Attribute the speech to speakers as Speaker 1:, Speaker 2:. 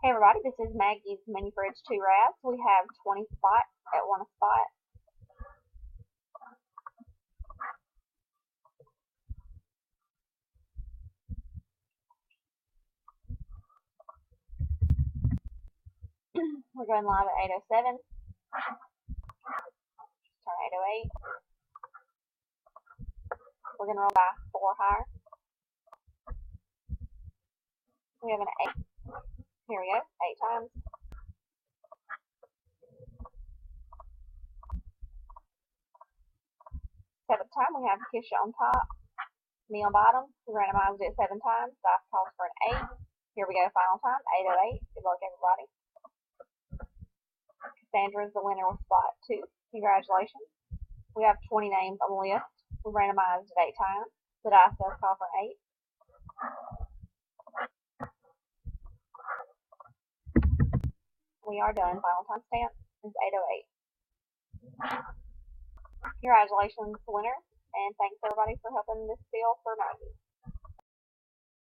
Speaker 1: Hey everybody, this is Maggie's Mini Fridge 2 Rats. We have 20 spots at one spot. We're going live at 8:07. Turn 8:08. We're going to roll by 4 higher. We have an 8. Here we go, 8 times. 7th time, we have Kisha on top, me on bottom. We randomized it 7 times. Dice calls for an 8. Here we go, final time, 8:08. Good luck, everybody. Cassandra is the winner with spot 2. Congratulations. We have 20 names on the list. We randomized it 8 times. The dice does call for an 8. We are done. Final timestamp is 8:08. Congratulations, winner, and thanks everybody for helping this deal for Maggie.